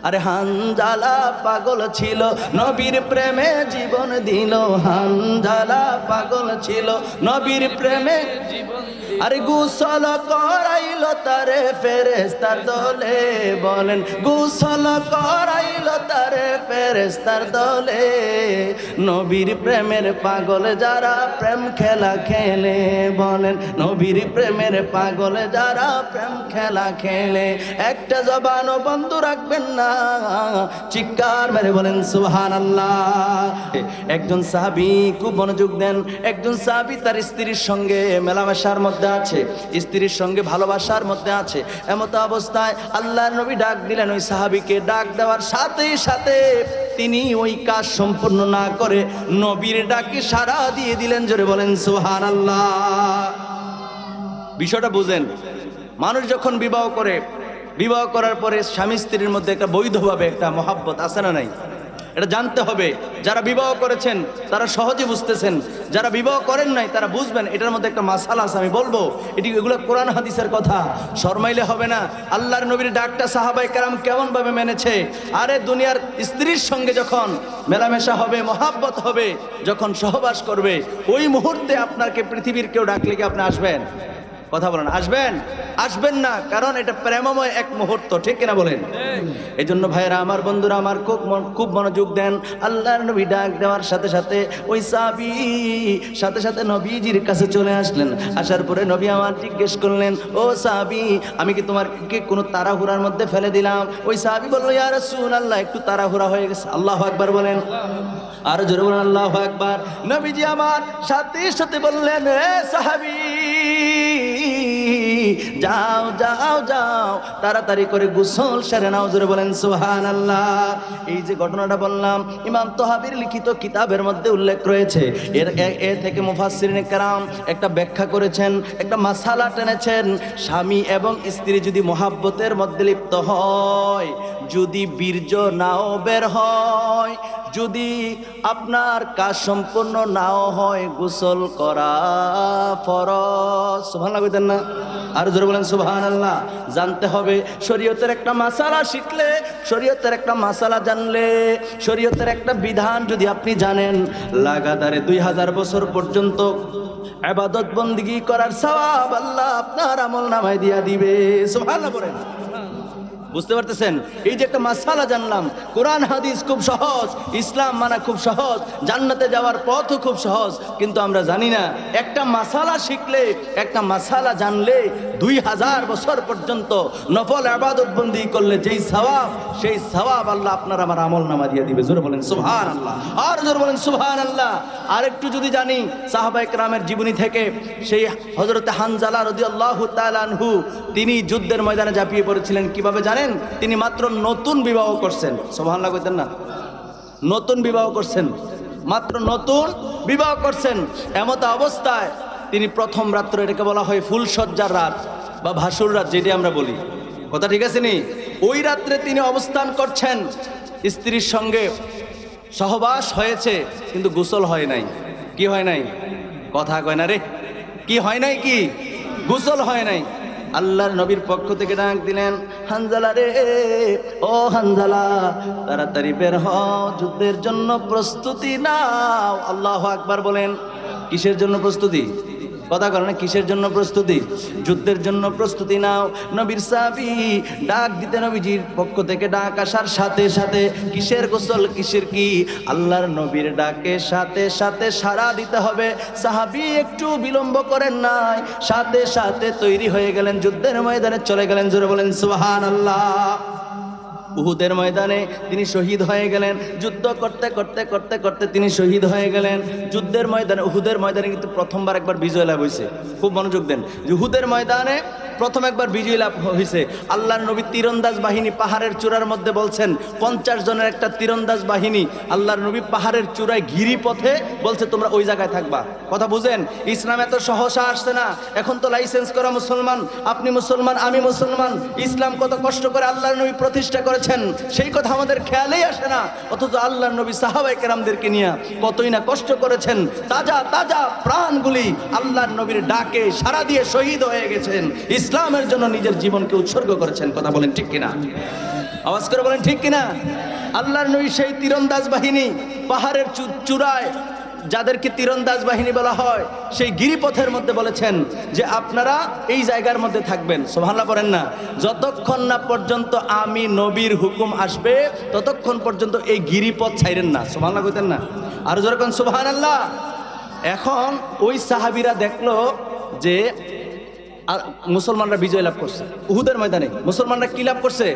আরে হানজালা পাগল ছিল নবীর প্রেমে জীবন দিল, হানজালা পাগল ছিল নবীর প্রেমে জীবন দিল। আরে গোসল করাইল তারে ফেরেশতার দলে, বলেন গোসল করাইল তারে ফেরেশতার দলে। নবীর প্রেমের পাগল যারা প্রেম খেলা খেলে, বলেন নবীর প্রেমের পাগল যারা প্রেম খেলা খেলে। একটা জবানও বন্ধ রাখবেন না, চিৎকার মেরে বলেন সুবহানাল্লাহ। একজন সাহাবী খুব মনোযোগ দেন, একজন সাহাবী তার স্ত্রীর সঙ্গে মেলামেশার মধ্যে আছে, স্ত্রীর সঙ্গে ভালোবাসার মধ্যে আছে। এমত অবস্থায় আল্লাহর নবী ডাক দিলেন ওই সাহাবীকে। ডাক দেওয়ার সাথে সাথে তিনি ওই কাজ সম্পূর্ণ না করে নবীর ডাকে সাড়া দিয়ে দিলেন। জোরে বলেন সুবহানাল্লাহ। বিষয়টা বুঝেন, মানুষ যখন বিবাহ করে, বিবাহ করার পরে স্বামী স্ত্রীর মধ্যে একটা বৈধভাবে একটা মহাব্বত আছে না নাই, এটা জানতে হবে। যারা বিবাহ করেছেন তারা সহজে বুঝতেছেন, যারা বিবাহ করেন নাই তারা বুঝবেন এটার মধ্যে একটা মাসালা আছে। আমি বলবো এগুলো কোরআন হাদিসের কথা, শরমাইলে হবে না। আল্লাহর নবীর ডাকটা সাহাবায়ে কেরাম কেমন ভাবে মেনেছে। আরে দুনিয়ার স্ত্রীর সঙ্গে যখন মেলামেশা হবে, মহাব্বত হবে, যখন সহবাস করবে, ওই মুহূর্তে আপনাকে পৃথিবীর কেউ ডাকলে কি আপনি আসবেন? কথা বলেন, আসবেন? আসবেন না, কারণ এটা প্রেমময় এক মুহূর্ত, ঠিক কিনা বলেন? এই জন্য ভাইরা আমার, বন্ধুরা আমার, খুব মনোযোগ দেন। আল্লাহর নবী ডাক দেওয়ার সাথে সাথে ওই সাহাবী সাথে সাথে নবীজির কাছে চলে আসলেন। আসার পরে নবী আমার জিজ্ঞেস করলেন, ও সাহাবী, আমি কি তোমাকে কোনো তাড়াহুড়ার মধ্যে ফেলে দিলাম? ওই সাহাবী বলল, ইয়া রাসূলুল্লাহ, একটু তাড়াহুড়া হয়ে গেছে। আল্লাহু আকবার বলেন, আর জোরে বলেন আল্লাহু আকবার। নবীজি আমার সাথে সাথে বললেন, এ সাহাবী, যাও যাও যাও, তাড়াতাড়ি করে গোসল সেরে নাও। জোরে বলেন সুবহানাল্লাহ। এই যে ঘটনাটা বললাম, ইমাম তহাবীর লিখিত কিতাবের মধ্যে উল্লেখ রয়েছে। এর থেকে মুফাসসিরিনে কেরাম একটা ব্যাখ্যা করেছেন, একটা মাসালা টেনেছেন। স্বামী এবং স্ত্রী যদি মহাব্বতের মধ্যে লিপ্ত হয়, যদি বীর্য নাও বের হয়, যদি আপনার কাজ সম্পূর্ণ নাও হয়, গোসল করা ফরজ। সুবহানাল্লাহ কইতেন না? আর জোরে বলেন সুবহানাল্লাহ। জানতে হবে, শরীয়তের একটা মাসালা শিখলে, শরীয়তের একটা মাসালা জানলে, শরীয়তের একটা বিধান যদি আপনি জানেন, লাগাতারে 2000 বছর পর্যন্ত ইবাদত বন্দেগী করার সওয়াব আল্লাহ আপনার আমলনামায় দিয়া দিবে। সুবহানাল্লাহ বলেন। বুঝতে পারতেছেন? এই যে একটা মাসালা জানলাম, কোরআন হাদিস খুব সহজ, ইসলাম মানা খুব সহজ, জান্নাতে যাওয়ার পথও খুব সহজ, কিন্তু আমরা জানি না। একটা মাসালা শিখলে, একটা মাসালা জানলে 2000 বছর পর্যন্ত নফল ইবাদত বন্দেগী করলে যেই সওয়াব, সেই সওয়াব আল্লাহ আপনার আমার আমলনামা দিয়ে দিবে। জোরে বলেন সুবহানাল্লাহ। আর জোরে বলেন সুবহানাল্লাহ। আর একটু যদি জানি সাহাবায়ে কেরামের জীবনী থেকে, সেই হযরতে হানজালা রাদিয়াল্লাহু তাআলা আনহু, তিনি যুদ্ধের ময়দানে ঝাঁপিয়ে পড়েছিলেন। কিভাবে জানেন? তিনি মাত্র নতুন বিবাহ করছেন। সুবহানাল্লাহ কইতেন না? নতুন বিবাহ করছেন, মাত্র নতুন বিবাহ করছেন। এমত অবস্থায় তিনি প্রথম রাত্র, এটাকে বলা হয় ফুলসজ্জার রাত বা ভাসুর রাত, যেটি আমরা বলি। কথা ঠিক আছে নি? ওই রাত্রে তিনি অবস্থান করছেন, স্ত্রীর সঙ্গে সহবাস হয়েছে, কিন্তু গোসল হয় নাই। কি হয় নাই? কথা কয় না রে, কি হয় নাই? কি গোসল হয় নাই? আল্লাহর নবীর পক্ষ থেকে ডাক দিলেন, হানজালা রে, ও হানজালা, তাড়াতাড়ি বের হও, যুদ্ধের জন্য প্রস্তুতি নাও। আল্লাহু আকবার বলেন। কিসের জন্য প্রস্তুতি? কথা বলেন, কিসের জন্য প্রস্তুতি? যুদ্ধের জন্য প্রস্তুতি নাও। নবীর সাহাবী ডাক দিতে, নবীজির পক্ষ থেকে ডাক আসার সাথে সাথে কিসের গোসল, কিসের কি, আল্লাহর নবীর ডাকে সাথে সাথে সাড়া দিতে হবে। সাহাবী একটু বিলম্ব করেন নাই, সাথে সাথে তৈরি হয়ে গেলেন, যুদ্ধের ময়দানে চলে গেলেন। জোরে বলেন সুবহানাল্লাহ। উহুদের ময়দানে তিনি শহীদ হয়ে গেলেন। যুদ্ধ করতে করতে করতে করতে তিনি শহীদ হয়ে গেলেন। যুদ্ধের ময়দানে, উহুদের ময়দানে কিন্তু প্রথমবার একবার বিজয় লাভ হয়েছে। খুব মনোযোগ দেন। উহুদের ময়দানে প্রথম একবার বিজয় লাভ হয়েছে। আল্লাহর নবী তীরন্দাজ বাহিনী পাহাড়ের চূড়ার মধ্যে বলছেন, 50 জনের একটা তীরন্দাজ বাহিনী, আল্লাহর নবী পাহাড়ের চূড়ায় ঘিরি পথে বলছে, তোমরা ওই জায়গায় থাকবা। কথা বুঝেন? ইসলাম এত সহসা আসছে না। এখন তো লাইসেন্স করা মুসলমান, আপনি মুসলমান, আমি মুসলমান। ইসলাম কত কষ্ট করে আল্লাহর নবী প্রতিষ্ঠা করেছেন, সেই কথা আমাদের খেয়ালেই আসে না। অথচ আল্লাহর নবী সাহাবায়ে কেরামদেরকে নিয়ে কতই না কষ্ট করেছেন। তাজা তাজা প্রাণগুলি আল্লাহর নবীর ডাকে সাড়া দিয়ে শহীদ হয়ে গেছেন, ইসলামের জন্য নিজের জীবনকে উৎসর্গ করেছেন। কথা বলেন ঠিক কিনা? আওয়াজ করে বলেন ঠিক কিনা? আল্লাহর নবী সেই তীরন্দাজ বাহিনী পাহাড়ের চূড়ায়, যাদেরকে তীরন্দাজ বাহিনী বলা হয়, সেই গিরিপথের মধ্যে বলেছেন যে আপনারা এই জায়গার মধ্যে থাকবেন। সুবহানাল্লাহ পড়েন না? যতক্ষণ না পর্যন্ত আমি নবীর হুকুম আসবে ততক্ষণ পর্যন্ত এই গিরিপথ ছাইরেন না। সুবহানাল্লাহ কইতেন না? আর যখন সুবহানাল্লাহ। এখন ওই সাহাবীরা দেখলো যে মুসলমানরা বিজয় লাভ করছে উহুদের ময়দানে। মুসলমানরা কি লাভ করছে?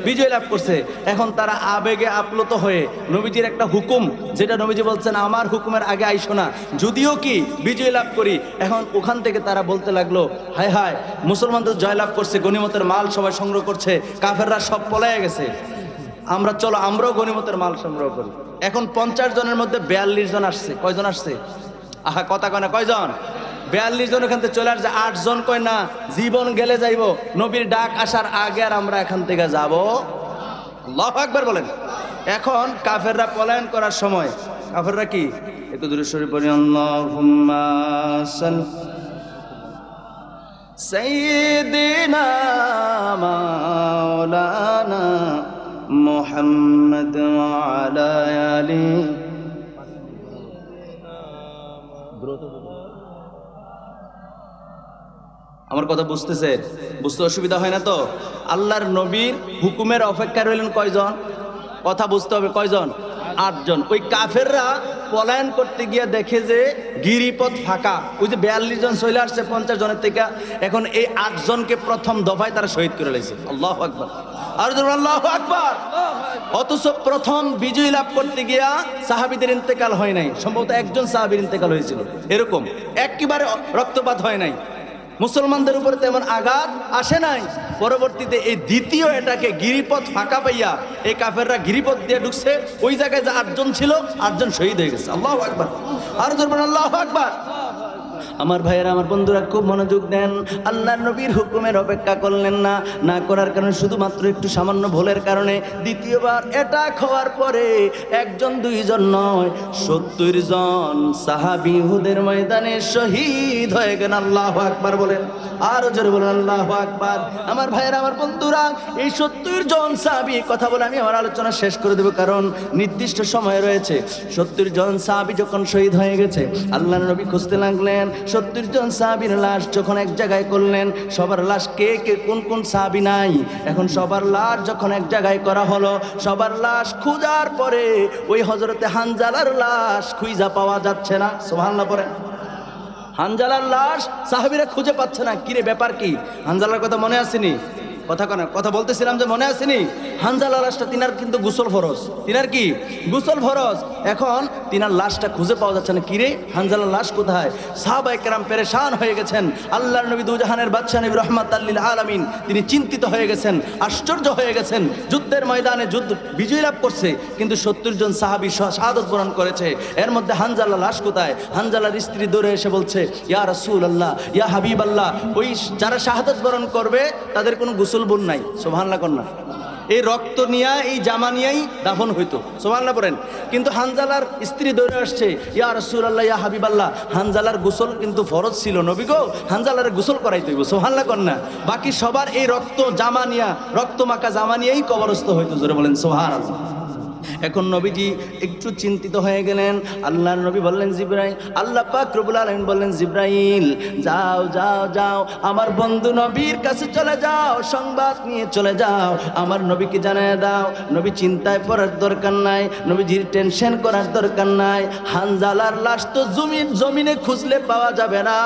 বিজয় লাভ করছে। এখন তারা আবেগে আপ্লুত হয়ে নবীজির একটা হুকুম, যেটা নবীজি বলছেন আমার হুকুমের আগে আইসো না, যদিও কি বিজয় লাভ করি। এখন ওখান থেকে তারা বলতে লাগলো, হায় হায়, মুসলমানদের জয় লাভ করছে, গনিমতের মাল সবাই সংগ্রহ করছে, কাফেররা সব পলায়ে গেছে, আমরা চলো আমরাও গনিমতের মাল সংগ্রহ করি। এখন 50 জনের মধ্যে 42 জন আসছে। কয়জন আসছে? আহা কথা কয় না, কয়জন? 42 জন এখান থেকে চলে আসছে। 8 জন কয় না, জীবন গেলে যাইব, নবীর ডাক আসার আগে আর আমরা এখান থেকে যাব। আল্লাহু আকবার বলেন। এখন কাফেররা পলায়ন করার সময়, কাফেররা কি একটু দূরে সরে পড়ি, আল্লাহুম্মা সাইয়্যিদিনা মাওলানা মুহাম্মদ ওয়া আলা আলি। আমার কথা বুঝতেছে? বুঝতে অসুবিধা হয় না তো? আল্লাহর নবীর হুকুমের অপেক্ষা রইলেন কয়জন? কথা বুঝতে হবে, কয়জন? 8 জন। ওই কাফেররা পলায়ন করতে গিয়ে দেখে যে গিরিপথ ফাঁকা। ওই যে 42 জন চলে আসছে 50 জনের থেকে, এখন এই 8 জনকে প্রথম দফায় তারা শহীদ করে লাইছে। আল্লাহু আকবার, আর আল্লাহু আকবার। অথচ প্রথম বিজয় লাভ করতে গিয়া সাহাবীদের ইন্তেকাল হয় নাই, সম্ভবত একজন সাহাবীর ইন্তেকাল হয়েছিল। এরকম একেবারে রক্তপাত হয় নাই, মুসলমানদের উপরে তেমন আঘাত আসে নাই। পরবর্তীতে এই দ্বিতীয় এটাকে গিরিপথ ফাঁকা পাইয়া এই কাফেররা গিরিপথ দিয়ে ঢুকছে, ওই জায়গায় যে 8 জন ছিল 8 জন শহীদ হয়ে গেছে। আল্লাহু আকবার, আর জোরে আল্লাহু আকবার। আমার ভাইয়েরা, আমার বন্ধুরা, খুব মনোযোগ দেন। আল্লাহর নবীর হুকুমের অপেক্ষা করলেন না, না করার কারণে শুধুমাত্র একটু সামান্য ভুলের কারণে দ্বিতীয়বার এটা খাওয়ার পরে 1 জন 2 জন নয়, 70 জন সাহাবী উহুদের ময়দানে শহীদ হয়ে গেলেন। আল্লাহু আকবার বলেন, আর জোরে বলেন আল্লাহু আকবার। আমার ভাইয়েরা, আমার বন্ধুরা, এই 70 জন সাহাবী, কথা বলে আমি আমার আলোচনা শেষ করে দেব, কারণ নির্দিষ্ট সময় রয়েছে। 70 জন সাহাবী যখন শহীদ হয়ে গেছে, আল্লাহর নবী খুঁজতে লাগলেন 70 জন সাহাবীর লাশ যখন এক জায়গায় করলেন, সবার লাশ কে কে কোন কোন সাহাবী নাই, এখন সবার লাশ যখন এক জায়গায় করা হলো, সবার লাশ খোঁজার পরে ওই হযরতে হানজালার লাশ খুঁজা পাওয়া যাচ্ছে না। সুবহানাল্লাহ পড়েন। হানজালার লাশ সাহাবীরা খুঁজে পাচ্ছে না। কিরে ব্যাপার কি? হানজালার কথা মনে আসেনি? কথা বলতেছিলাম যে মনে আসেনি? হানজালার লাশটা, তিনার কিন্তু গোসল ফরজ। তিনার কি? গোসল ফরজ। এখন তিনার লাশটা খুঁজে পাওয়া যাচ্ছে না। কিরে হানজালার লাশ কোথায়? সাহাবায়ে কেরাম পেরেশান হয়ে গেছেন। আল্লাহর নবী দুজাহানের বাদশা নবী রাহমাতাল লিল আলামিন, তিনি চিন্তিত হয়ে গেছেন, আশ্চর্য হয়ে গেছেন। যুদ্ধের ময়দানে যুদ্ধ বিজয় লাভ করছে, কিন্তু 70 জন সাহাবী শাহাদাত বরণ করেছে, এর মধ্যে হানজালার লাশ কোথায়? হানজালার স্ত্রী দৌড়ে এসে বলছে, ইয়া রাসূলুল্লাহ, ইয়া হাবিবাল্লাহ, ওই যারা শাহাদাত বরণ করবে তাদের কোনো গোসল বোন নাই। সুবহানাল্লাহ কন্যা, এই রক্ত নিয়ে, এই জামা নিয়েই দাফন হইতো। সুবহানাল্লাহ পড়েন। কিন্তু হানজালার স্ত্রী দৌড়ে আসছে, ইয়া রাসূলুল্লাহ, ইয়া হাবিবাল্লাহ, হানজালার গোসল কিন্তু ফরজ ছিল, নবী গো, হানজালার গোসল করাইতে হইব। সুবহানাল্লাহ কন্যা। বাকি সবার এই রক্ত জামা নিয়া, রক্ত মাখা জামা নিয়েই কবরস্থ হইতো। জোরে বলেন সুবহানাল্লাহ। এখন নবীজি একটু চিন্তিত হয়ে গেলেন। আল্লাহর নবী বললেন জিবরাইল, আল্লাহ পাক রব্বুল আলামিন বললেন জিবরাইল, যাও যাও যাও, আমার বন্ধু নবীর কাছে চলে যাও, সংবাদ নিয়ে চলে যাও, আমার নবীকে জানিয়ে দাও। নবী চিন্তায় পড়ার দরকার নাই, নবীজির টেনশন করার দরকার নাই। হানজালার লাশ তো জমিনে খুঁজলে পাওয়া যাবে না।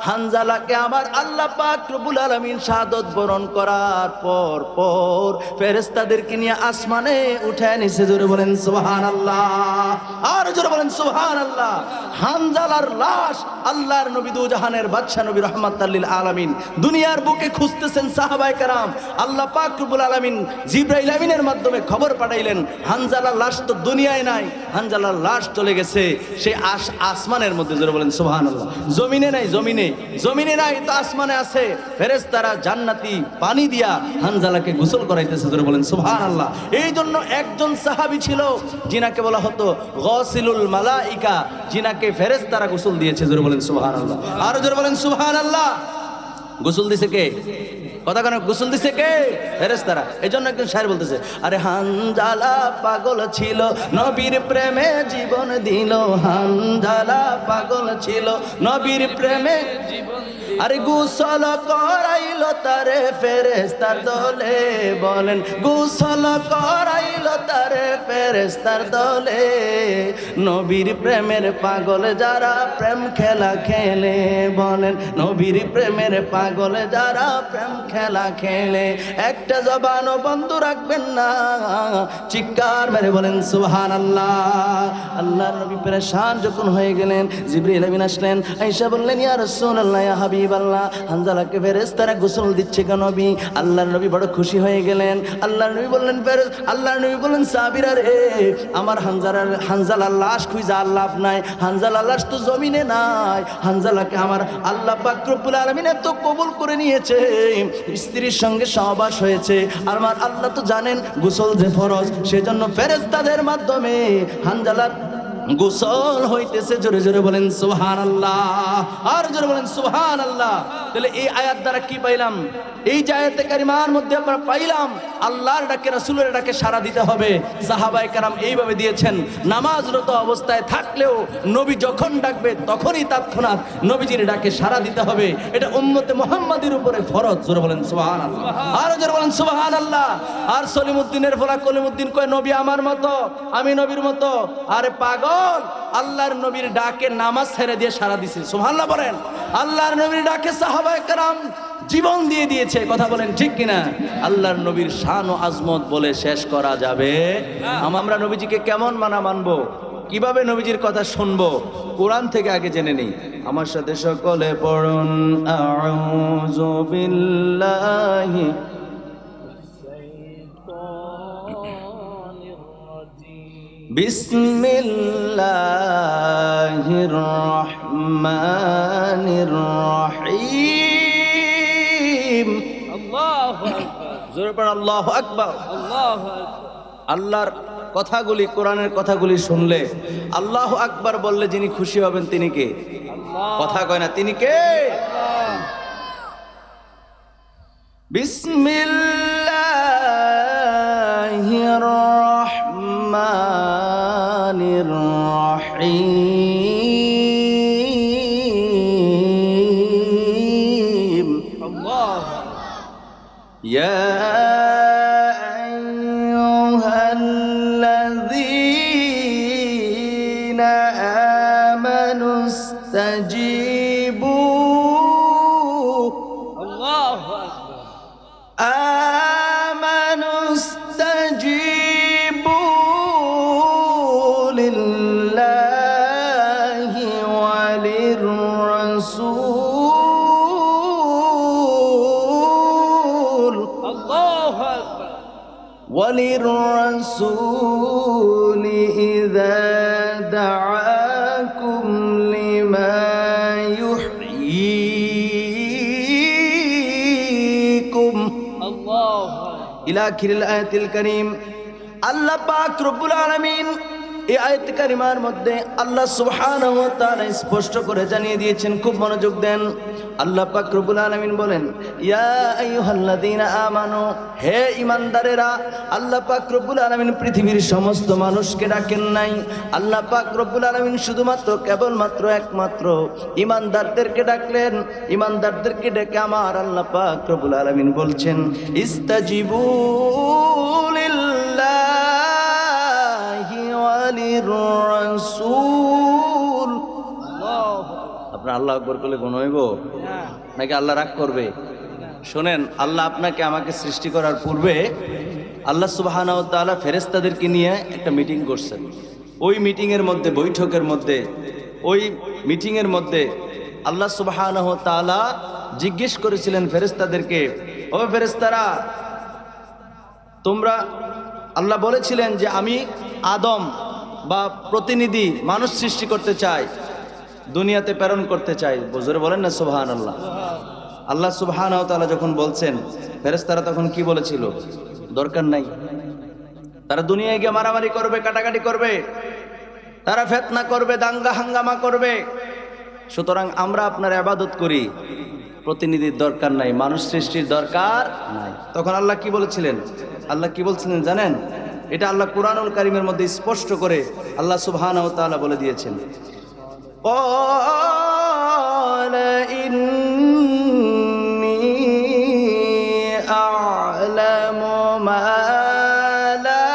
হানজালাকে আমার আল্লাহ পাক রব্বুল আলামিন শাহাদাত বরণ করার পর ফেরেশতাদেরকে নিয়ে আসমানে উঠায় নিছে। জোরে বলেন সুবহানাল্লাহ, আর জোরে বলেন সুবহানাল্লাহ। হানজালার লাশ আল্লাহর নবী দুজাহানের বাদশা নবী রাহমাতাল লিল আলামিন দুনিয়ার বুকে খুঁজতেছেন সাহাবায়ে কেরাম। আল্লাহ পাক রব্বুল আলামিন জিবরাইল আমিনের মাধ্যমে খবর পাঠাইলেন, হানজালার লাশ তো দুনিয়ায় নাই, হানজালার লাশ চলে গেছে সেই আসমানের মধ্যে। জোরে বলেন সুবহানাল্লাহ। জমিনে নাই, জমিনে নাই তো আসমানে আছে। ফেরেশতারা জান্নাতি পানি দিয়া হানজালাকে গোসল করাইতেছে। জোরে বলেন সুবহানাল্লাহ। এই জন্য একজন সাহাবী ছিল যিনাকে বলা হতো গাসিলুল মালাইকা, যিনাকে ফেরেশতারা গোসল দিয়েছে। জোরে বলেন সুবহানাল্লাহ, আর জোরে বলেন সুবহানাল্লাহ। গোসল দিয়েছে কে? কথা কেন? গোসল দিছে কে? ফেরেশতারা। এই জন্য একজন শায়ের বলতেছে, আরে হানজালা পাগল ছিল নবীর প্রেমে জীবন দিল, হানজালা পাগল ছিল নবীর প্রেমে জীবন, আরে গোসল করাইল তারে ফেরেশতার দলে, বলেন গোসল করাইল তারে ফেরেশতার দলে। নবীর প্রেমের পাগল যারা প্রেম খেলা খেলে, বলেন নবীর প্রেমের পাগল যারা প্রেম খেলা খেলে। একটা জবানও বন্ধ রাখবেন না, চিৎকার মেরে বলেন সুবহানাল্লাহ। আল্লাহর নবী পেরেশান যখন হয়ে গেলেন, জিবরিল আমিন আসলেন, আয়েশা বললেন ইয়া রাসূলুল্লাহ ইয়া হাবিবাল্লাহ, হানজালাকে ফেরেশতারা গোসল দিচ্ছে কেন নবী? আল্লাহর নবী বড় খুশি হয়ে গেলেন। আল্লাহর নবী বললেন আল্লাহর নবী বললেন সাহাবীরা রে, আমার হানজালার লাশ খুঁজে আর লাভ নাই, হানজালার লাশ তো জমিনে নাই, হানজালাকে আমার আল্লাহ পাক রব্বুল আলামিন তো কবুল করে নিয়েছে, স্ত্রীর সঙ্গে সহবাস হয়েছে। আর আমার আল্লাহ তো জানেন গোসল যে ফরজ, সেজন্য ফেরেশতাদের মাধ্যমে হানজালার গোসল হইতেছে। জোরে জোরে বলেন সুবহানাল্লাহ, আর জোরে বলেন সুবহানাল্লাহ। তাহলে এই আয়াত দ্বারা কি পাইলাম? এই যে আয়াতে কারিমার মধ্যে আমরা পাইলাম আল্লাহর ডাকে রাসূলের ডাকে সাড়া দিতে হবে। সাহাবায়ে কেরাম এইভাবে দিয়েছেন, নামাজরত অবস্থায় থাকলেও নবী যখন ডাকবে তখনই তৎক্ষণাৎ নবীজির ডাকে সাড়া দিতে হবে। এটা উম্মতে মুহাম্মাদের উপরে ফরজ। জোরে বলেন সুবহানাল্লাহ, আর জোরে বলেন সুবহানাল্লাহ। আর সলিমউদ্দিনের ফলা কলিমউদ্দিন কয় নবী আমার মতো, আমি নবীর মতো। আরে পাগল, আল্লাহর নবীর ডাকে নামাজ ছেড়ে দিয়ে সাড়া দিছে। সুবহানাল্লাহ বলেন। আল্লাহর নবীর ডাকে সাহাবায়ে কেরাম জীবন দিয়ে দিয়েছে। কথা বলেন ঠিক কিনা? আল্লাহর নবীর শান ও আজমত বলে শেষ করা যাবে? আমরা নবীজিকে কেমন মানবো, কিভাবে নবীজির কথা শুনবো? কোরআন থেকে আগে জেনে নেই। আমার সাথে সকলে পড়ুন, আউযু বিল্লাহি বিসমিল্লাহির রহমানির রহিম। আল্লাহু আকবার। জোরে পড়ুন আল্লাহু আকবার। আল্লাহু আকবার। আল্লাহর কথাগুলি, কোরআনের কথাগুলি শুনলে, আল্লাহু আকবার বললে যিনি খুশি হবেন তিনি কে? কথা কয় না, তিনি কে? বিসমিল্লাহির রহমানির রহিম। আল্লাহ। ইয়া আইয়ুহাল্লাযীনা আমানুস্তাজিবু। আল্লাহু আকবার। আমানুস্তাজিবু লিল্লাহি ওয়ালির রাসূল। আল্লাহু আকবার। ওয়ালির রাসূল ইযা দাআকুম লিমা ইউহয়িকুম। আল্লাহু ইলা আখিরিল আয়াতিল কারীম। আল্লাহ পাক রব্বুল আলামিন এই আয়াত কারিমার মধ্যে আল্লাহ সুবহানাহু ওয়া তাআলা স্পষ্ট করে জানিয়ে দিয়েছেন, খুব মনোযোগ দেন। আল্লাহ পাক রব্বুল আলামিন বলেন, ইয়া আইয়ুহাল্লাযীনা আমানু, হে ঈমানদারেরা। আল্লাহ পাক রব্বুল আলামিন পৃথিবীর সমস্ত মানুষকে ডাকেন নাই। আল্লাহ পাক রব্বুল আলামিন শুধুমাত্র কেবলমাত্র একমাত্র ঈমানদারদেরকে ডাকলেন। ঈমানদারদেরকে ডেকে আমার আল্লাহ পাক রব্বুল আলামিন বলছেন, ইস্তাজিবু লিল্লাহি ওয়ালির রাসূল। আপনার আল্লাহ আকবার করলে গুণ হইব নাকি আল্লাহ রাগ করবে? শোনেন, আল্লাহ আপনাকে আমাকে সৃষ্টি করার পূর্বে আল্লাহ সুবহানাহু ওয়া তাআলা ফেরেশতাদেরকে নিয়ে একটা মিটিং করছেন। ওই মিটিংয়ের মধ্যে, বৈঠকের মধ্যে, ওই মিটিংয়ের মধ্যে আল্লাহ সুবহানাহু ওয়া তাআলা জিজ্ঞেস করেছিলেন ফেরেশতাদেরকে, ও ফেরেশতারা তোমরা, আল্লাহ বলেছিলেন যে আমি আদম বা প্রতিনিধি মানুষ সৃষ্টি করতে চাই, দুনিয়াতে প্রেরণ করতে চাই। জোরে বলেন না সুবহানাল্লাহ। আল্লাহ সুবহানাহু ওয়া তাআলা যখন বলছেন, ফেরেশতারা তখন কি বলেছিল? দরকার নাই, তারা দুনিয়ায় গিয়ে মারামারি করবে, কাটাকাটি করবে, তারা ফিতনা করবে, দাঙ্গা হাঙ্গামা করবে। সুতরাং আমরা আপনার ইবাদত করি, প্রতিনিধির দরকার নাই, মানুষ সৃষ্টির দরকার নাই। তখন আল্লাহ কি বলেছিলেন? আল্লাহ কি বলছিলেন জানেন? এটা আল্লাহ কুরআনুল কারীমের মধ্যে স্পষ্ট করে আল্লাহ সুবহানাহু ওয়া তাআলা বলে দিয়েছেন, ক্বালা ইন্নী আ'লামু মা লা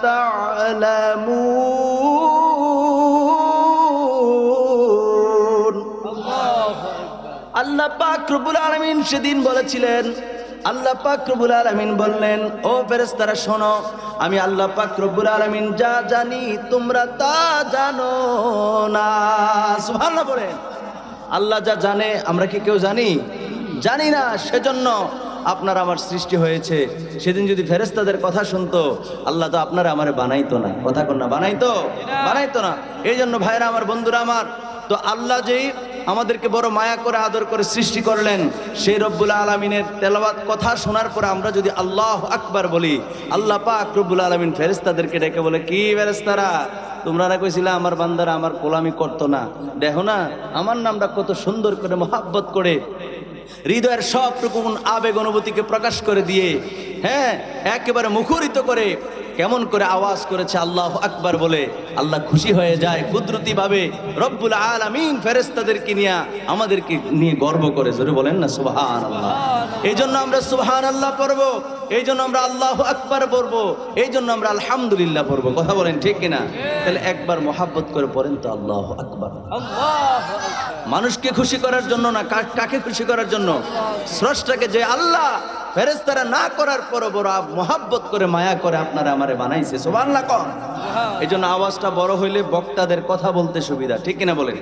তা'লামুন। আল্লাহ পাক রব্বুল আলামিন সেদিন বলেছিলেন, আল্লাহ পাক রব্বুল আলামিন বললেন, ও ফেরেশতারা শোনো, আমি আল্লাহ পাক রব্বুল আলামিন যা জানি তোমরা তা জানো না। সুবহানাল্লাহ বলেন। আল্লাহ যা জানে আমরা কি কেউ জানি? জানি না। সেজন্য আপনার আমার সৃষ্টি হয়েছে। সেদিন যদি ফেরেশতাদের কথা শুনতো, আল্লাহ তো আপনারা আমারে বানাইতো না। কথা কন না, বানাইতো না। এই জন্য ভাইরা আমার, বন্ধুরা আমার, তো আল্লাহ যেই আমাদেরকে বড় মায়া করে আদর করে সৃষ্টি করলেন, সেই রব্বুল আলামিনের তেলাওয়াত কথা শোনার পরে আমরা যদি আল্লাহু আকবার বলি, আল্লাহ পাক রব্বুল আলামিন ফেরেশতাদেরকে ডেকে বলে, কি ফেরেশতারা, তোমরা না কইছিলা আমার বান্দারা আমার গোলামি করতো না? দেখো না আমার নামটা কত সুন্দর করে মহব্বত করে হৃদয়ের সবটুকু আবেগ অনুভূতিকে প্রকাশ করে দিয়ে, হ্যাঁ, একেবারে মুখরিত করে কেমন করে আওয়াজ করেছে আল্লাহু আকবার বলে। আল্লাহ খুশি হয়ে যায় কুদরতি ভাবে। রব্বুল আলামিন ফেরেশতাদেরকে নিয়ে আমাদেরকে নিয়ে গর্ব করে। জোরে বলেন না সুবহানাল্লাহ। এই জন্য আমরা সুবহানাল্লাহ পড়ব, এই জন্য আমরা আল্লাহু আকবার পড়ব, এই জন্য আমরা আলহামদুলিল্লাহ পড়ব। কথা বলেন ঠিক কিনা? তাহলে একবার মহব্বত করে পড়েন তো আল্লাহু আকবার। মানুষকে খুশি করার জন্য না, কাকে খুশি করার জন্য? স্রষ্টাকে, যে আল্লাহ ফেরেশতারা না করার পরও বড় মহব্বত করে মায়া করে আপনারা আমারে বানাইছে। সুবহানাল্লাহ কন। এই জন্য আওয়াজটা বড় হইলে বক্তাদের কথা বলতে সুবিধা, ঠিক কিনা বলেন?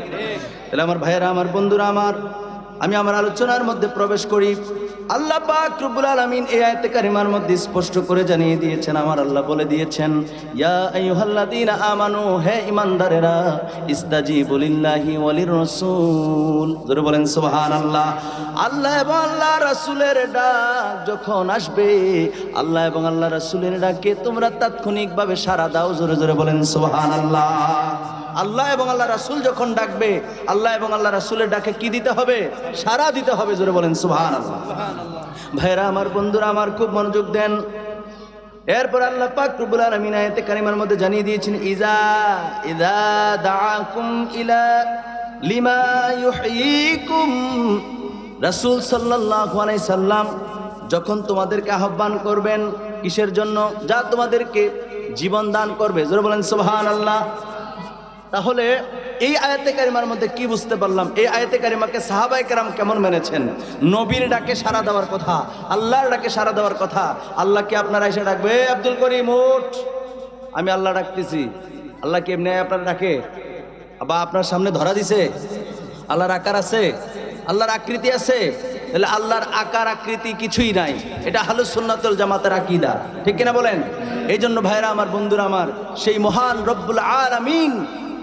তাহলে আমার ভাইয়েরা, আমার বন্ধুরা আমার, আমি আমার আলোচনার মধ্যে প্রবেশ করি। আল্লাহ পাক রব্বুল আলামিন এই আয়াতে কারিমার মধ্যে স্পষ্ট করে জানিয়ে দিয়েছেন, আমার আল্লাহ বলে দিয়েছেন, ইয়া আইয়ুহাল্লাযীনা আমানু, হে ঈমানদারেরা, ইস্তাজিবু লিল্লাহি ওয়ালির রাসূল। জোরে বলেন সুবহানাল্লাহ। আল্লাহ এবং আল্লাহ রাসূলের ডাক যখন আসবে, আল্লাহ এবং আল্লাহ রাসূলের ডাকে তোমরা তাৎক্ষণিকভাবে সাড়া দাও। জোরে জোরে বলেন সুবহানাল্লাহ। আল্লাহ এবং আল্লাহ রাসূল যখন ডাকবে, আল্লাহ এবং আল্লাহ রাসূলের ডাকে কি দিতে হবে? সাড়া দিতে হবে। জোরে বলেন সুবহানাল্লাহ। ভাইরা আমার, বন্ধুরা আমার, খুব মনোযোগ দেন। এরপর আল্লাহ পাক রব্বুল আলামিন আয়াতে কারিমার মধ্যে জানিয়ে দিয়েছেন, ইযা দাআকুম ইলা লিমা ইউহয়িকুম। রাসূল সাল্লাল্লাহু আলাইহি সাল্লাম যখন তোমাদেরকে আহ্বান করবেন, কিসের জন্য? যা তোমাদেরকে জীবন দান করবে। জোরে বলেন সুবহানাল্লাহ। তাহলে এই আয়াতে কারিমার মধ্যে কি বুঝতে পারলাম? এই আয়াতে কারিমাকে সাহাবায়ে কেরাম কেমন মেনেছেন? নবীর ডাকে সাড়া দেওয়ার কথা, আল্লাহর ডাকে সাড়া দেওয়ার কথা। আল্লাহকে আপনারা এসে ডাকবে, আব্দুল করিম উঠ, আমি আল্লাহ ডাকতেছি। আল্লাহ কি এমনি আপনারা ডাকে? বা আপনার সামনে ধরা দিছে? আল্লাহর আকার আছে, আল্লাহর আকৃতি আছে? তাহলে আল্লাহর আকার আকৃতি কিছুই নাই। এটা আহলুস সুন্নাতুল জামাতের আকীদা, ঠিক কিনা বলেন? এই জন্য ভাইরা আমার, বন্ধুরা আমার, সেই মহান রব্বুল আলামিন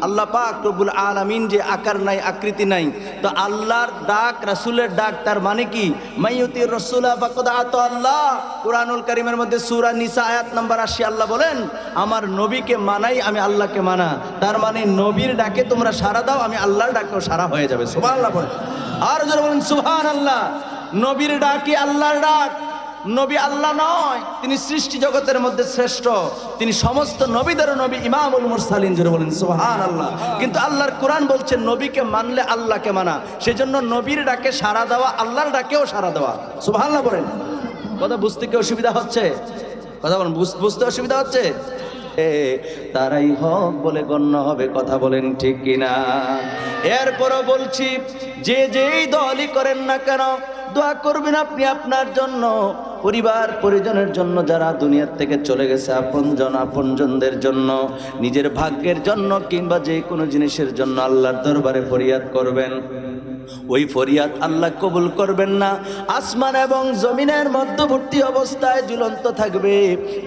আল্লাহ পাক রব্বুল আলামিন যে আকার নাই, আকৃতি নাই, তো আল্লাহর ডাক, রাসূলের ডাক, তার মানে কি? মাইয়ুতির রাসূলা ফাকাদ আতা আল্লাহ। কুরআনুল কারীমের মধ্যে সূরা নিসা আয়াত নাম্বার 80 আল্লাহ বলেন, আমার নবীকে মানাই আমি আল্লাহকে মানা। তার মানে নবীর ডাকে তোমরা সাড়া দাও, আমি আল্লাহর ডাকেও সাড়া হয়ে যাবে। সুবহানাল্লাহ বলেন, আর জোরে বলেন সুবহানাল্লাহ। নবীর ডাকই আল্লাহর ডাক। নবী আল্লাহ নয়, তিনি সৃষ্টি জগতের মধ্যে শ্রেষ্ঠ, তিনি সমস্ত নবীদেরও নবী, ইমামুল মুরসালিন। জোরে বলেন সুবহানাল্লাহ। কিন্তু আল্লাহর কোরআন বলছে নবীকে মানলে আল্লাহকে মানা। সেজন্য নবীর ডাকে সাড়া দেওয়া, আল্লাহর ডাকেও সাড়া দেওয়া। সুবহানাল্লাহ বলেন। কথা বুঝতে কি অসুবিধা হচ্ছে? কথা বলেন, বুঝতে অসুবিধা হচ্ছে? তারাই হক বলে গণ্য হবে। কথা বলেন ঠিক কিনা? এরপরও বলছি, যে যেই দলই করেন না কেন, দোয়া করবেন আপনি আপনার জন্য, পরিবার পরিজনের জন্য, যারা দুনিয়ার থেকে চলে গেছে, আপনজনদের জন্য, নিজের ভাগ্যের জন্য, কিংবা যে কোনো জিনিসের জন্য আল্লাহর দরবারে ফরিয়াদ করবেন। ওই ফরিয়াদ আল্লাহ কবুল করবেন না। আসমান এবং জমিনের মধ্যবর্তী অবস্থায় ঝুলন্ত থাকবে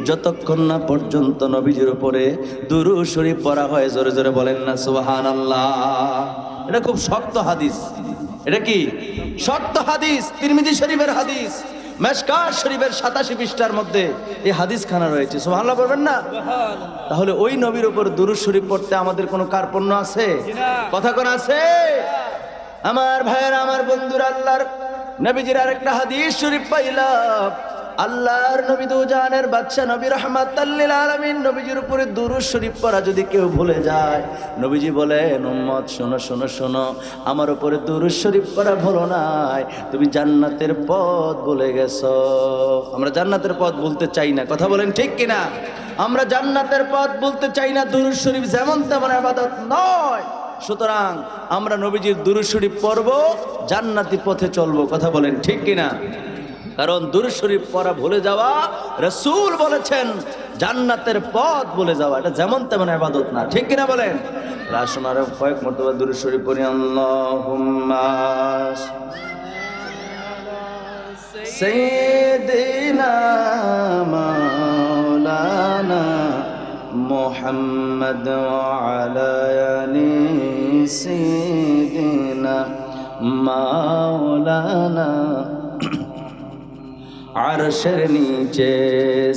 যতক্ষণ না পর্যন্ত নবীজির উপরে দুরূদ শরীফ পড়া হয়। জোরে জোরে বলেন না সুবহানাল্লাহ। এটা খুব শক্ত হাদিস। এটা কি শক্ত হাদিস? তিরমিজি শরীফের হাদিস, মেশকাত শরীফের 87 পৃষ্ঠার মধ্যে এই হাদিস খানা রয়েছে। সুবহানাল্লাহ বলবেন না? তাহলে ওই নবীর উপর দুরূদ শরীফ পড়তে আমাদের কোনো কার্পণ্য আছে? কথা কোন আছে? আমার ভাইয়েরা, আমার বন্ধুরা, আল্লাহর নবীজির আরেকটা হাদিস শরীফ পাইলাম। আল্লাহর নবী দুজানের বাদশা নবী রাহমাতাল লিল আলামিন নবীজির উপরে দুরূদ শরীফ পড়া যদি কেউ ভুলে যায়, নবীজি বলেন, উম্মত শোনো শোনো শোনো, আমার উপরে দুরূদ শরীফ পড়া ভুলো নাই, তুমি জান্নাতের পথ ভুলে গেছো। আমরা জান্নাতের পথ বলতে চাই না, কথা বলেন ঠিক কিনা? আমরা জান্নাতের পথ বলতে চাই না। দুরূদ শরীফ যেমন তেমন ইবাদত নয়। সুতরাং আমরা নবীজির দুরূদ শরীফ পড়ব, জান্নাতি পথে চলবো, কথা বলেন ঠিক কিনা? কারণ দুরূদ শরীফ পড়া ভুলে যাওয়া, রাসূল বলেছেন, জান্নাতের পথ ভুলে যাওয়া, এটা যেমন তেমন ইবাদত না, ঠিক কিনা বলেন? আসুন আরো কয়েক মর্তবা দুরূদ শরীফ পড়ি। আল্লাহুম্মা সাইয়্যিদিনা মাওলানা মুহাম্মদ ওয়া আলা আলি সাইয়্যিদিনা মাওলানা। আরশের নিচে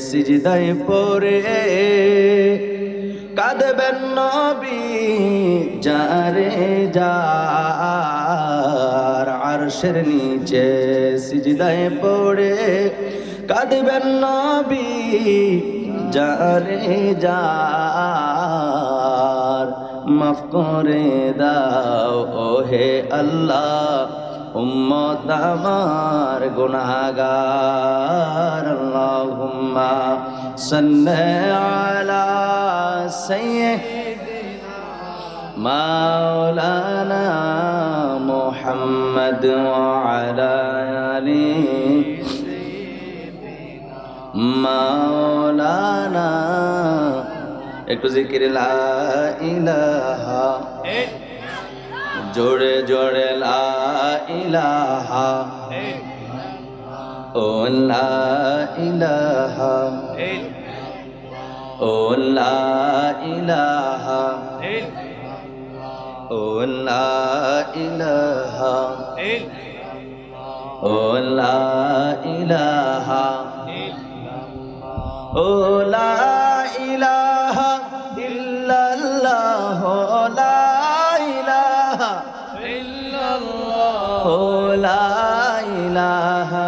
সিজদায় পড়ে কাঁদবেন নবী যারে যার। আরশের নিচে সিজদায় পড়ে কাঁদবেন নবী যারে যার। মাফ করে দাও ওহে আল্লাহ, উম্মত আমার গুনাহগার। আল্লাহুম্মা সাল্লি আলা সাইয়্যিদিনা মাওলানা মুহাম্মদ ওয়া আলা আলি মাওলানা। একটু জিকির লা ইলাহা, জোরে জোরে লা ইলাহা, ও লা ইলাহা, ও লা ইলাহা, ও লা ইলাহা, ও লা ইলাহা, ও লা ইলাহা ইল্লাল্লাহ, লা ইলাহা ইল্লাল্লাহ, ও লা ইলাহা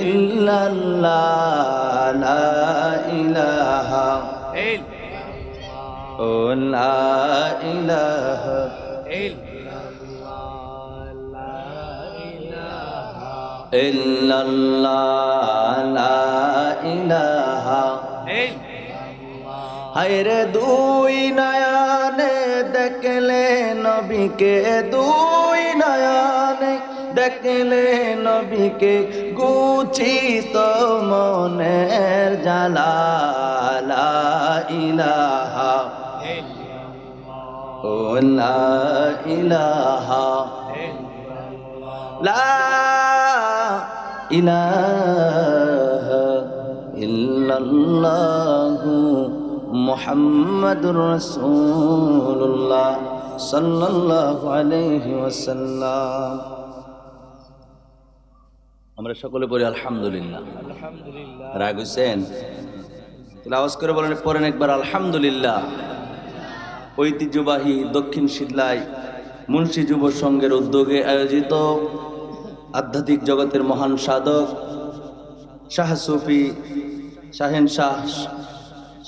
ইল্লাল্লাহ, লা ইলাহা, ও লা ইলাহা ইল্লাল্লাহ, লা ইলাহা। হায়রে দুই নয়নে দেখলে নবীকে, দুই নয়নে দেখলে নবীকে, গুছিত মনের জালা। লা ইলাহা, ও লা ইলাহা, লা ইলাহা ইল্লাল্লাহু মুহাম্মাদুর রাসূলুল্লাহ সাল্লাল্লাহু আলাইহি ওয়াসাল্লাম। আমরা সকলে পড়ি আলহামদুলিল্লাহ। আলহামদুলিল্লাহ। রাগ হইছেন? তাহলে আওয়াজ করে বলেন, পড়েন একবার আলহামদুলিল্লাহ। ঐতিহ্যবাহী দক্ষিণ শীতলায় মুন্সি যুব সংঘের উদ্যোগে আয়োজিত আধ্যাত্মিক জগতের মহান সাধক শাহ সুফি শাহেন শাহ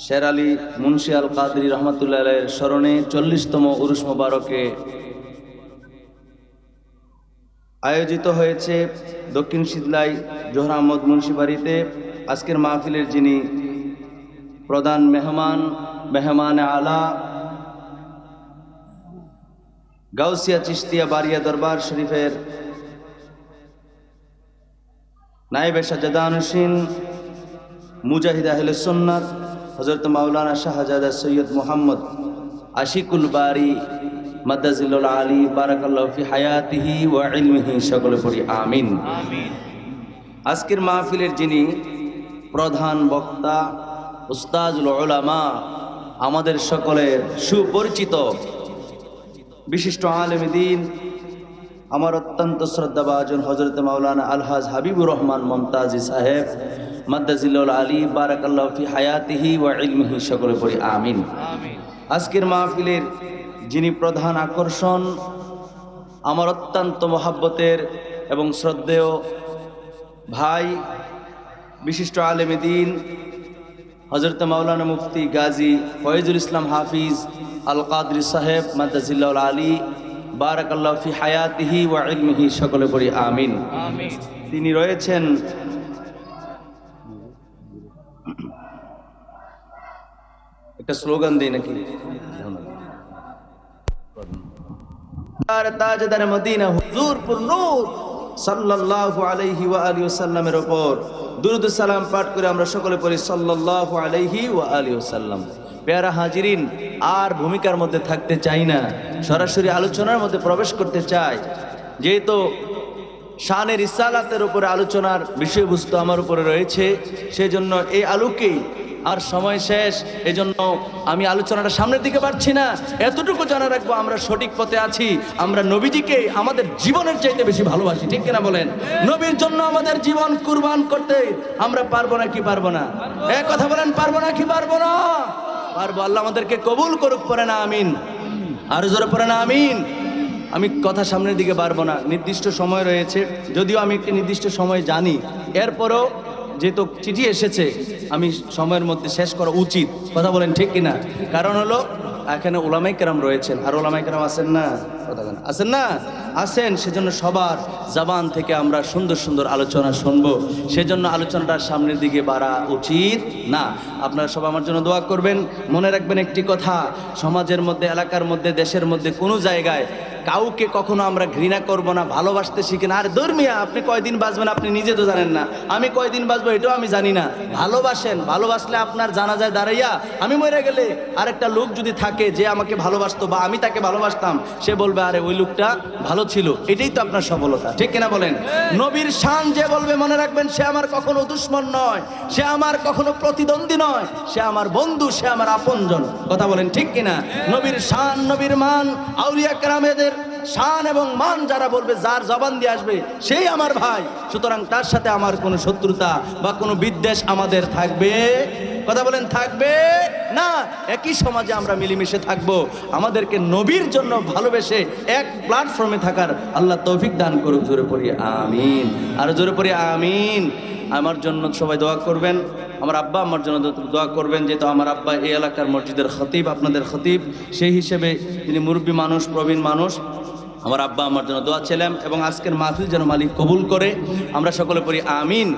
শের আলী মুন্সি আল কাদরি রহমাতুল্লাহ আলাইহির স্মরণে 40তম উরুস মোবারকে আয়োজিত হয়েছে দক্ষিণ শীতলাই জোহর আহমদ মুন্সি বাড়িতে। আজকের মাহফিলের যিনি প্রধান মেহমান আলা, গাউসিয়া চিশতিয়া বারিয়া দরবার শরীফের নায়েবে সাজ্জাদানুশীন মুজাহিদ আহলে সুন্নাত হযরত মাওলানা শাহজাদা সৈয়দ মোহাম্মদ আশিকুল বারি মাদ্দাজিলুল আলী বারাকাল্লাহু ফি হায়াতিহি ওয়া ইলমিহি। সকলে পড়ি আমিন। আজকের মাহফিলের যিনি প্রধান বক্তা, উস্তাজুল উলামা, আমাদের সকলের সুপরিচিত বিশিষ্ট আলেম দ্বীন, আমার অত্যন্ত শ্রদ্ধাভাজন হযরত মাওলানা আলহাজ হাবিবুর রহমান মমতাজি সাহেব মাদ্দাজিলুল আলী বারাকাল্লাহু ফি হায়াতিহি ওয়া ইলমিহি। সকলে পড়ি আমিন। আজকের মাহফিলের যিনি প্রধান আকর্ষণ, আমার অত্যন্ত মহাব্বতের এবং শ্রদ্ধেয় ভাই বিশিষ্ট আলেমে দ্বীন হযরত মাওলানা মুফতি গাজী ফয়েজুল ইসলাম হাফিজ আল কাদরি সাহেব মাদাজিল্লাহুল আলী বারাকাল্লাহু ফি হায়াতিহি ওয়া ইলমিহি, সকলে পড়ি আমিন। তিনি রয়েছেন একটা স্লোগান দেই নাকি, তাজদার মদিনা হুজুর পুর নূর সাল্লাল্লাহু আলাইহি ওয়া আলিহি ওয়াসাল্লামের উপর দুরূদ সালাম পাঠ করে আমরা সকলে পড়ি সাল্লাল্লাহু আলাইহি ওয়া আলিহি ওয়াসাল্লাম। প্যারা হাজিরিন, আর ভূমিকার মধ্যে থাকতে চাই না, সরাসরি আলোচনার মধ্যে প্রবেশ করতে চাই। যেহেতু শানের রিসালাতের উপরে আলোচনার বিষয়বস্তু আমার উপরে রয়েছে, সেজন্য এই আলোকেই আর সময় শেষ, এজন্য আমি আলোচনাটা সামনের দিকে পারছি না। এতটুকু জানা রাখবো, আমরা সঠিক পথে আছি। আমরা নবীজিকে আমাদের জীবনের চাইতে বেশি ভালোবাসি, ঠিক কিনা বলেন? নবীর জন্য আমাদের জীবন কুরবান করতে আমরা পারবো না কি পারবো না? এক কথা বলেন, পারবো না কি পারবো না? পারবো। আল্লাহ আমাদেরকে কবুল করুক, পড়ে না আমিন। আর জোরে পড়ে না আমিন। আমি কথা সামনের দিকে পারবো না, নির্দিষ্ট সময় রয়েছে, যদিও আমি একটি নির্দিষ্ট সময় জানি, এরপরও যেহেতু চিঠি এসেছে আমি সময়ের মধ্যে শেষ করা উচিত। কথা বলেন ঠিক কিনা? কারণ হলো এখানে ওলামায়ে কেরাম রয়েছেন, আর ওলামায়ে কেরাম আছেন না? কথা বলেন, আছেন না? আছেন। সেজন্য সবার জবান থেকে আমরা সুন্দর সুন্দর আলোচনা শুনবো, সেজন্য আলোচনাটা সামনের দিকে বাড়া উচিত না। আপনারা সবাই আমার জন্য দোয়া করবেন। মনে রাখবেন একটি কথা, সমাজের মধ্যে, এলাকার মধ্যে, দেশের মধ্যে কোনো জায়গায় কাউকে কখনো আমরা ঘৃণা করব না, ভালোবাসতে শিখি না। আর ধর্মিয়া, আপনি কয়দিন বাঁচবেন আপনি নিজে তো জানেন না, আমি কয়দিন বাঁচবো এটাও আমি জানি না। ভালোবাসেন, ভালোবাসলে আপনার জানাজায় দাঁড়াইয়া আমি মরে গেলে আরেকটা লোক যদি থাকে যে আমাকে ভালোবাসতো বা আমি তাকে ভালোবাসতাম, সে বলবে আরে ওই লোকটা ভালো ছিল। এটাই তো আপনার সফলতা, ঠিক কিনা বলেন? নবীর শান যে বলবে, মনে রাখবেন সে আমার কখনো দুশমন নয়, সে আমার কখনো প্রতিদ্বন্দ্বী নয়, সে আমার বন্ধু, সে আমার আপনজন। কথা বলেন ঠিক কিনা? নবীর শান, নবীর মান, আউলিয়া কেরামেদের শান এবং মান যারা বলবে, যার জবান দিয়ে আসবে সেই আমার ভাই। সুতরাং তার সাথে আমার কোনো শত্রুতা বা কোনো বিদ্বেষ আমাদের থাকবে, কথা বলেন, থাকবে না। একই সমাজে আমরা মিলেমিশে থাকবো। আমাদেরকে নবীর জন্য ভালোবেসে এক প্ল্যাটফর্মে থাকার আল্লাহ তৌফিক দান করুক। জোরে পড়ি আমিন। আর জোরে পড়ি আমিন। আমার জন্য সবাই দোয়া করবেন, আমার আব্বা আমার জন্য দোয়া করবেন। যেহেতু আমার আব্বা এই এলাকার মসজিদের খতিব, আপনাদের খতিব, সেই হিসেবে তিনি মুরব্বী মানুষ, প্রবীণ মানুষ। আমার আব্বা আমার জন্য দোয়া ছিলেন, এবং আজকের মাহফিল যেন মালিক কবুল করে। আমরা সকলে পড়ি আমিন।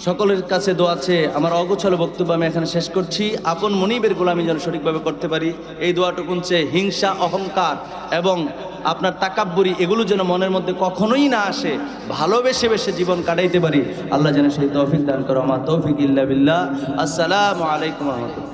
সকলের কাছে দোয়া আছে। আমার অগোছালো বক্তব্য আমি এখানে শেষ করছি। আপন মনিবের গোলামি যেন সঠিকভাবে করতে পারি, এই দোয়াটুকুন চেয়ে হিংসা, অহংকার এবং আপনার তাকাব্বুরি এগুলো যেন মনের মধ্যে কখনোই না আসে। ভালোবেসে বেসে জীবন কাটাইতে পারি। আল্লাহ যেন সেই তৌফিক দান করো। আমার তৌফিক ইল্লা বিল্লাহ। আসসালামু আলাইকুম ওয়া রাহমাতুল্লাহ।